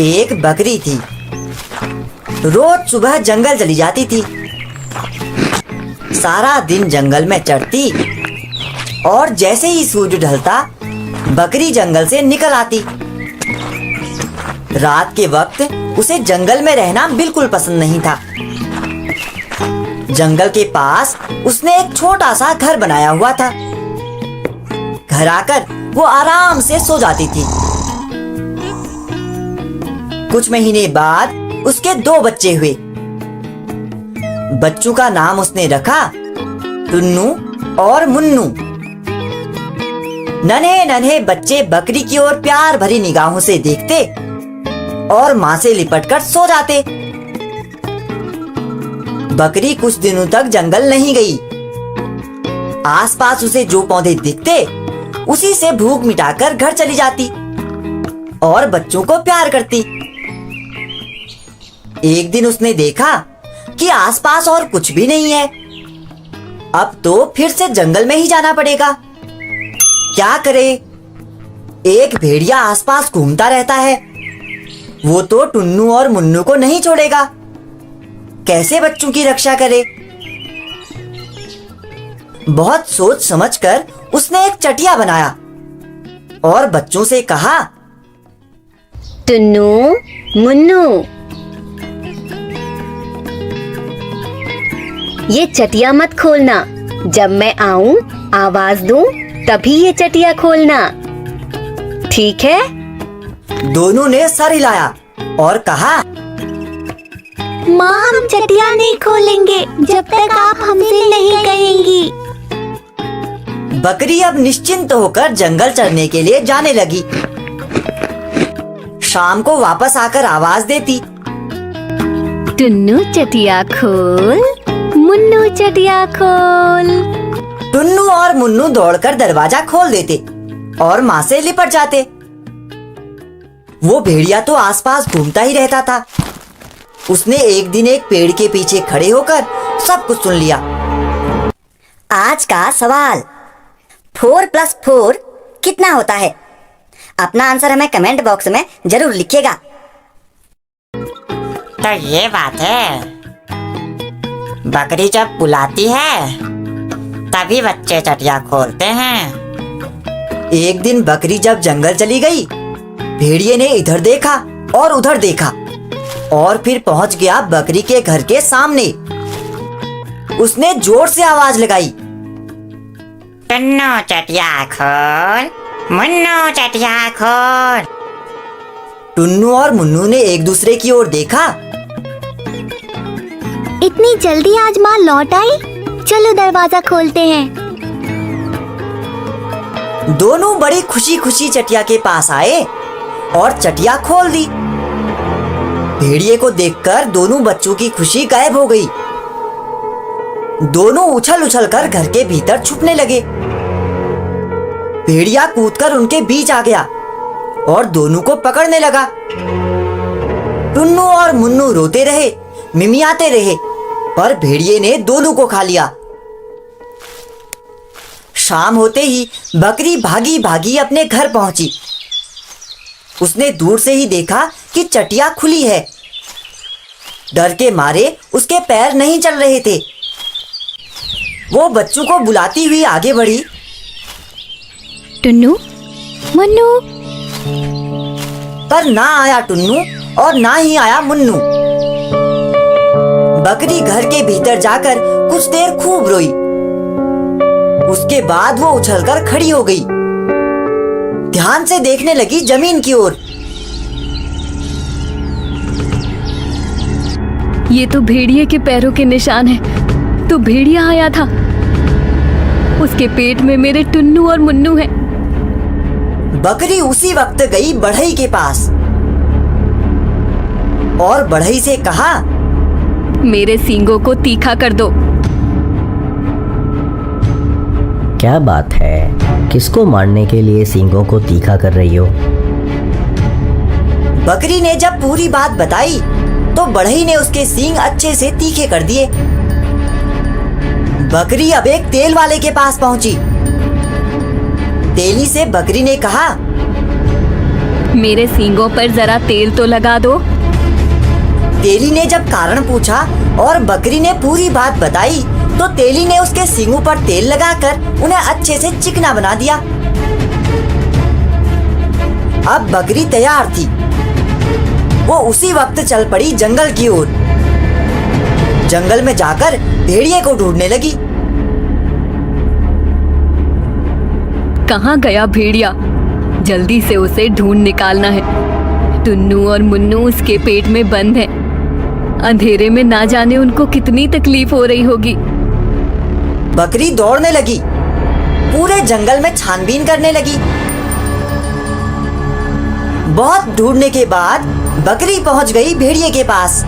एक बकरी थी। रोज सुबह जंगल चली जाती थी। सारा दिन जंगल में चरती और जैसे ही सूरज ढलता बकरी जंगल से निकल आती। रात के वक्त उसे जंगल में रहना बिल्कुल पसंद नहीं था। जंगल के पास उसने एक छोटा सा घर बनाया हुआ था। घर आकर वो आराम से सो जाती थी। कुछ महीने बाद उसके 2 बच्चे हुए। बच्चों का नाम उसने रखा टुन्नू और मुन्नू। नन्हे नन्हे बच्चे बकरी की ओर प्यार भरी निगाहों से देखते और माँ से लिपटकर सो जाते। बकरी कुछ दिनों तक जंगल नहीं गई। आसपास उसे जो पौधे दिखते उसी से भूख मिटाकर घर चली जाती और बच्चों को प्यार करती। एक दिन उसने देखा कि आसपास और कुछ भी नहीं है। अब तो फिर से जंगल में ही जाना पड़ेगा। क्या करे? एक भेड़िया आसपास घूमता रहता है। वो तो टुन्नू और मुन्नू को नहीं छोड़ेगा। कैसे बच्चों की रक्षा करे? बहुत सोच समझकर उसने एक चटिया बनाया और बच्चों से कहा, टुन्नू, मुन्नू, ये चटिया मत खोलना। जब मैं आऊं आवाज दूं तभी ये चटिया खोलना, ठीक है? दोनों ने सर हिलाया और कहा, माँ, हम चटिया नहीं खोलेंगे जब तक आप हमसे नहीं कहेंगी। बकरी अब निश्चिंत होकर जंगल चरने के लिए जाने लगी। शाम को वापस आकर आवाज देती, टुन्नू चटिया खोल, मुन्नू चटिया खोल। टुन्नू और मुन्नू दौड़कर दरवाजा खोल देते और माँ से लिपट जाते। वो भेड़िया तो आसपास घूमता ही रहता था। उसने एक दिन एक पेड़ के पीछे खड़े होकर सब कुछ सुन लिया। आज का सवाल, 4 + 4 कितना होता है? अपना आंसर हमें कमेंट बॉक्स में जरूर लिखिएगा। तो ये बात है, बकरी जब बुलाती है तभी बच्चे चटिया खोलते हैं। एक दिन बकरी जब जंगल चली गई, भेड़िए ने इधर देखा और उधर देखा और फिर पहुंच गया बकरी के घर के सामने। उसने जोर से आवाज लगाई, टुन्नू चटिया खोल, मुन्नू चटिया खोल। टुन्नू और मुन्नू ने एक दूसरे की ओर देखा। इतनी जल्दी आज माँ लौट आई? चलो दरवाजा खोलते हैं। दोनों बड़ी खुशी खुशी चटिया के पास आए और चटिया खोल दी। भेड़िए को देखकर दोनों बच्चों की खुशी गायब हो गई। दोनों उछल उछल कर घर के भीतर छुपने लगे। भेड़िया कूदकर उनके बीच आ गया और दोनों को पकड़ने लगा। टुन्नू और मुन्नू रोते रहे, मिमियाते रहे, पर भेड़िए ने दोनों को खा लिया। शाम होते ही बकरी भागी भागी अपने घर पहुंची। उसने दूर से ही देखा कि चटिया खुली है। डर के मारे उसके पैर नहीं चल रहे थे। वो बच्चों को बुलाती हुई आगे बढ़ी, टुन्नू, मुन्नू। पर ना आया टुन्नू और ना ही आया मुन्नू। बकरी घर के भीतर जाकर कुछ देर खूब रोई। उसके बाद वो उछलकर खड़ी हो गई। ध्यान से देखने लगी जमीन की ओर। ये तो भेड़िए के पैरों के निशान हैं। तो भेड़िया आया था। उसके पेट में मेरे टुन्नू और मुन्नू हैं। बकरी उसी वक्त गई बढ़ई के पास और बढ़ई से कहा, मेरे सींगों को तीखा कर दो। क्या बात है? किसको मारने के लिए सींगों को तीखा कर रही हो? बकरी ने जब पूरी बात बताई तो बढ़ई ने उसके सींग अच्छे से तीखे कर दिए। बकरी अब एक तेल वाले के पास पहुंची। तेली से बकरी ने कहा, मेरे सींगों पर जरा तेल तो लगा दो। तेली ने जब कारण पूछा और बकरी ने पूरी बात बताई तो तेली ने उसके सींगों पर तेल लगाकर उन्हें अच्छे से चिकना बना दिया। अब बकरी तैयार थी। वो उसी वक्त चल पड़ी जंगल की ओर। जंगल में जाकर भेड़िए को ढूंढने लगी। कहाँ गया भेड़िया? जल्दी से उसे ढूंढ निकालना है। टुन्नू और मुन्नू उसके पेट में बंद हैं। अंधेरे में ना जाने उनको कितनी तकलीफ हो रही होगी। बकरी दौड़ने लगी, पूरे जंगल में छानबीन करने लगी। बहुत ढूंढने के बाद बकरी पहुंच गई भेड़िए के पास।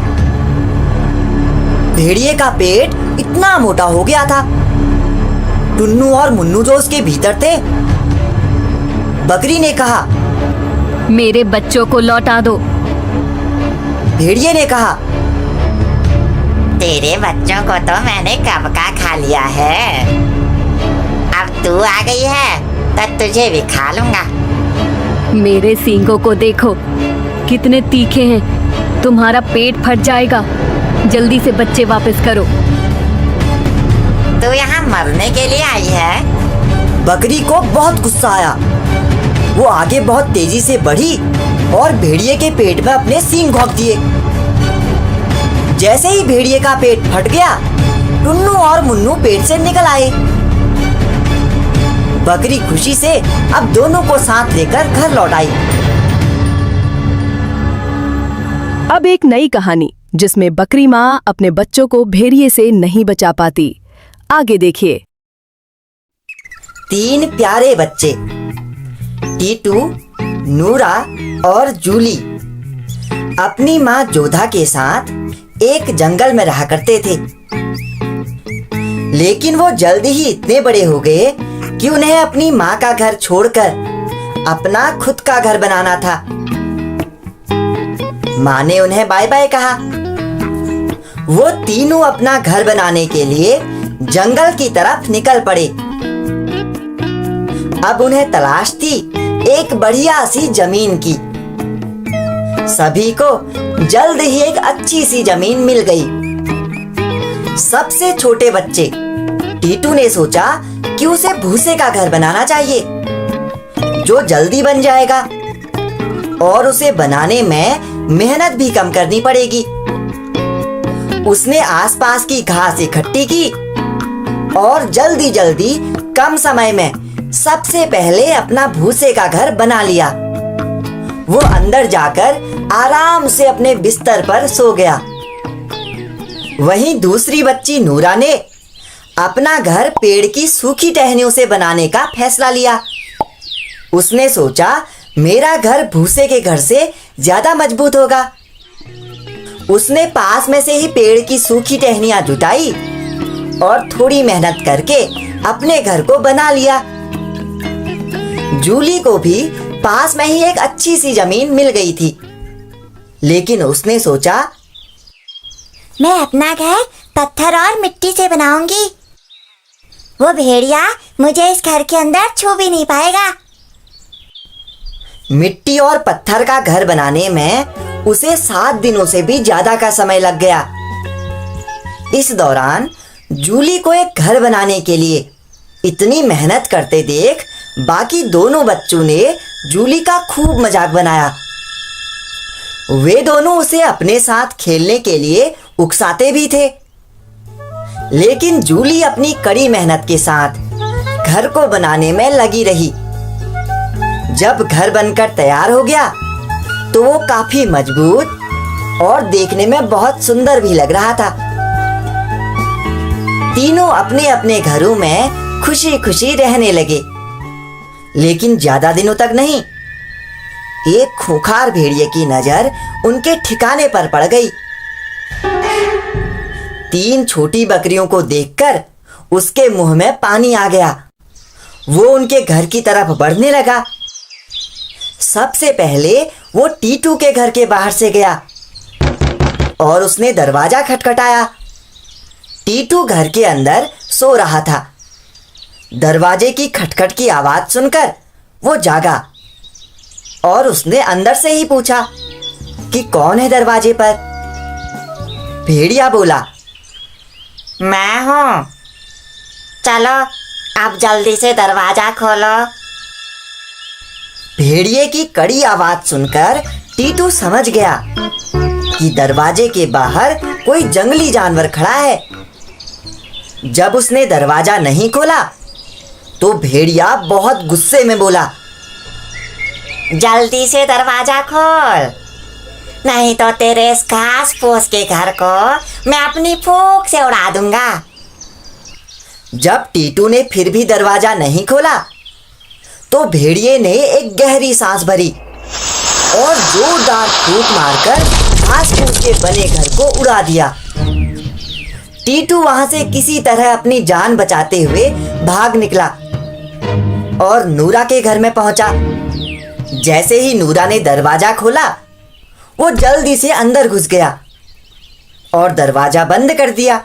भेड़िए का पेट इतना मोटा हो गया था। टुन्नू और मुन्नू जो उसके भीतर थे। बकरी ने कहा, मेरे बच्चों को लौटा दो। भेड़िए ने कहा, तेरे बच्चों को तो मैंने कब का खा लिया है। अब तू आ गई है तो तुझे भी खा लूंगा। मेरे सींगों को देखो, कितने तीखे हैं। तुम्हारा पेट फट जाएगा। जल्दी से बच्चे वापस करो। तू यहाँ मरने के लिए आई है? बकरी को बहुत गुस्सा आया। वो आगे बहुत तेजी से बढ़ी और भेड़िए के पेट में अपने सींग घोंप दिए। जैसे ही भेड़िए का पेट फट गया, टुन्नू और मुन्नू पेट से निकल आए। बकरी खुशी से अब दोनों को साथ लेकर घर लौट आई। अब एक नई कहानी जिसमें बकरी माँ अपने बच्चों को भेड़िए से नहीं बचा पाती। आगे देखिए। 3 प्यारे बच्चे, टीटू, नूरा और जूली अपनी माँ जोधा के साथ एक जंगल में रहा करते थे। लेकिन वो जल्दी ही इतने बड़े हो गए कि उन्हें अपनी माँ का घर छोड़कर अपना खुद का घर बनाना था। माँ ने उन्हें बाय बाय कहा। वो तीनों अपना घर बनाने के लिए जंगल की तरफ निकल पड़े। अब उन्हें तलाश थी एक बढ़िया सी जमीन की। सभी को जल्द ही एक अच्छी सी जमीन मिल गई। सबसे छोटे बच्चे टीटू ने सोचा कि उसे भूसे का घर बनाना चाहिए जो जल्दी बन जाएगा और उसे बनाने में मेहनत भी कम करनी पड़ेगी। उसने आसपास की घास इकट्ठी की और जल्दी जल्दी कम समय में सबसे पहले अपना भूसे का घर बना लिया। वो अंदर जाकर आराम से अपने बिस्तर पर सो गया। वहीं दूसरी बच्ची नूरा ने अपना घर पेड़ की सूखी टहनियों से बनाने का फैसला लिया। उसने सोचा मेरा घर भूसे के घर से ज्यादा मजबूत होगा। उसने पास में से ही पेड़ की सूखी टहनियां जुटाई और थोड़ी मेहनत करके अपने घर को बना लिया। जूली को भी पास में ही एक अच्छी सी जमीन मिल गई थी। लेकिन उसने सोचा मैं अपना घर पत्थर और मिट्टी से बनाऊंगी। वो भेड़िया मुझे इस घर के अंदर छू भी नहीं पाएगा। मिट्टी और पत्थर का घर बनाने में उसे 7 दिनों से भी ज्यादा का समय लग गया। इस दौरान जूली को एक घर बनाने के लिए इतनी मेहनत करते देख बाकी दोनों बच्चों ने जूली का खूब मजाक बनाया। वे दोनों उसे अपने साथ खेलने के लिए उकसाते भी थे। लेकिन जूली अपनी कड़ी मेहनत के साथ घर को बनाने में लगी रही। जब घर बनकर तैयार हो गया तो वो काफी मजबूत और देखने में बहुत सुंदर भी लग रहा था। तीनों अपने अपने घरों में खुशी खुशी रहने लगे। लेकिन ज्यादा दिनों तक नहीं। एक खूंखार भेड़िए की नजर उनके ठिकाने पर पड़ गई। 3 छोटी बकरियों को देखकर उसके मुंह में पानी आ गया। वो उनके घर की तरफ बढ़ने लगा। सबसे पहले वो टीटू के घर के बाहर से गया और उसने दरवाजा खटखटाया। टीटू घर के अंदर सो रहा था। दरवाजे की खटखट की आवाज सुनकर वो जागा। और उसने अंदर से ही पूछा कि कौन है दरवाजे पर। भेड़िया बोला, मैं हूँ। चलो अब जल्दी से दरवाजा खोलो। भेड़िए की कड़ी आवाज सुनकर टीटू समझ गया कि दरवाजे के बाहर कोई जंगली जानवर खड़ा है। जब उसने दरवाजा नहीं खोला तो भेड़िया बहुत गुस्से में बोला, जल्दी से दरवाजा खोल, नहीं तो तेरे इस घास फूस के घर को मैं अपनी फूंक से उड़ा दूंगा। जब टीटू ने फिर भी दरवाजा नहीं खोला तो भेड़िए ने एक गहरी सांस भरी और जोरदार फूंक मारकर घास फूस के बने घर को उड़ा दिया। टीटू वहां से किसी तरह अपनी जान बचाते हुए भाग निकला और नूरा के घर में पहुंचा। जैसे ही नूरा ने दरवाजा खोला वो जल्दी से अंदर घुस गया और दरवाजा बंद कर दिया।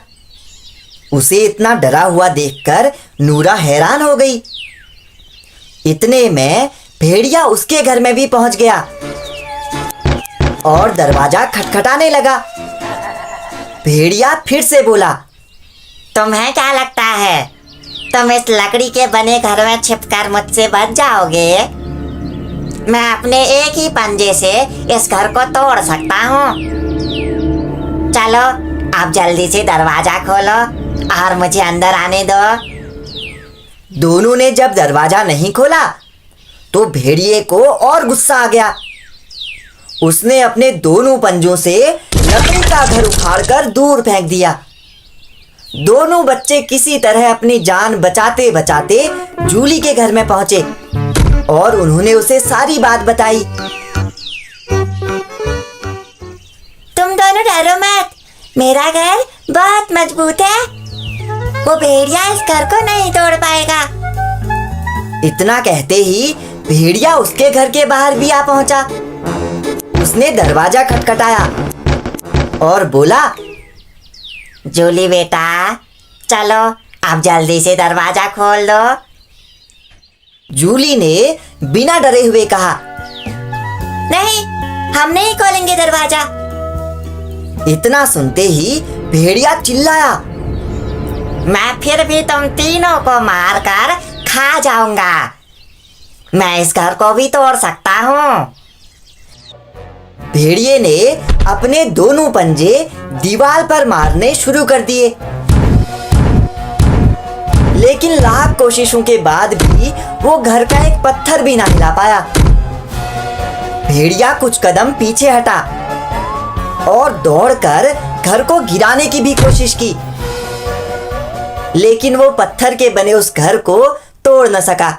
उसे इतना डरा हुआ देखकर नूरा हैरान हो गई। इतने में भेड़िया उसके घर में भी पहुंच गया और दरवाजा खटखटाने लगा। भेड़िया फिर से बोला, तुम्हें क्या लगता है तुम इस लकड़ी के बने घर में छिपकर मुझसे बच जाओगे? मैं अपने एक ही पंजे से इस घर को तोड़ सकता हूँ। चलो अब जल्दी से दरवाजा खोलो और मुझे अंदर आने दो। दोनों ने जब दरवाजा नहीं खोला तो भेड़िए को और गुस्सा आ गया। उसने अपने दोनों पंजों से लकड़ी का घर उखाड़कर दूर फेंक दिया। दोनों बच्चे किसी तरह अपनी जान बचाते बचाते जूली के घर में पहुंचे और उन्होंने उसे सारी बात बताई। तुम दोनों डरो मत, मेरा घर बहुत मजबूत है, वो भेड़िया इस घर को नहीं तोड़ पाएगा। इतना कहते ही भेड़िया उसके घर के बाहर भी आ पहुंचा। उसने दरवाजा खटखटाया और बोला, जूली बेटा चलो अब जल्दी से दरवाजा खोल दो। जूली ने बिना डरे हुए कहा, नहीं, हम नहीं खोलेंगे दरवाजा। इतना सुनते ही भेड़िया चिल्लाया, मैं फिर भी तुम तीनों को मारकर खा जाऊंगा। मैं इस घर को भी तोड़ सकता हूँ। भेड़िए ने अपने दोनों पंजे दीवार पर मारने शुरू कर दिए, लेकिन लाख कोशिशों के बाद भी वो घर का एक पत्थर भी ना हिला पाया। भेड़िया कुछ कदम पीछे हटा और दौड़कर घर को गिराने की भी कोशिश की, लेकिन वो पत्थर के बने उस घर को तोड़ न सका।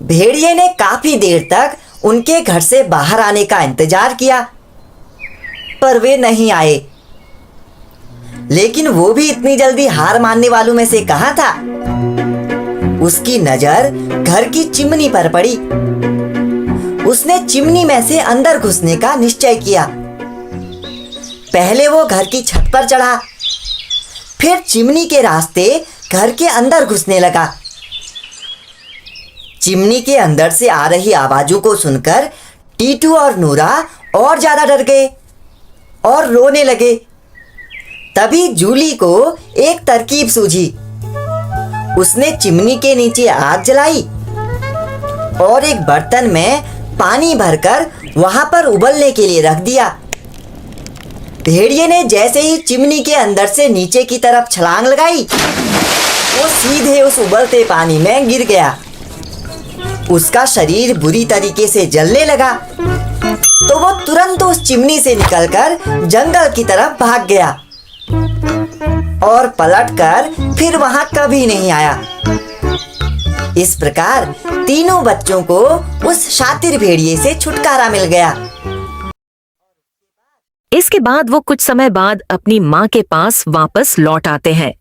भेड़िए ने काफी देर तक उनके घर से बाहर आने का इंतजार किया, पर वे नहीं आए। लेकिन वो भी इतनी जल्दी हार मानने वालों में से कहाँ था। उसकी नजर घर की चिमनी पर पड़ी। उसने चिमनी में से अंदर घुसने का निश्चय किया। पहले वो घर की छत पर चढ़ा, फिर चिमनी के रास्ते घर के अंदर घुसने लगा। चिमनी के अंदर से आ रही आवाजों को सुनकर टीटू और नूरा और ज्यादा डर गए और रोने लगे। तभी जूली को एक तरकीब सूझी। उसने चिमनी के नीचे आग जलाई और एक बर्तन में पानी भरकर वहां पर उबलने के लिए रख दिया। भेड़िए ने जैसे ही चिमनी के अंदर से नीचे की तरफ छलांग लगाई, वो सीधे उस उबलते पानी में गिर गया। उसका शरीर बुरी तरीके से जलने लगा, तो वो तुरंत उस चिमनी से निकलकर जंगल की तरफ भाग गया और पलटकर फिर वहां कभी नहीं आया। इस प्रकार तीनों बच्चों को उस शातिर भेड़िए से छुटकारा मिल गया। इसके बाद वो कुछ समय बाद अपनी माँ के पास वापस लौट आते हैं।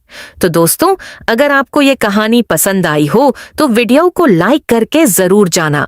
तो दोस्तों, अगर आपको ये कहानी पसंद आई हो तो वीडियो को लाइक करके जरूर जाना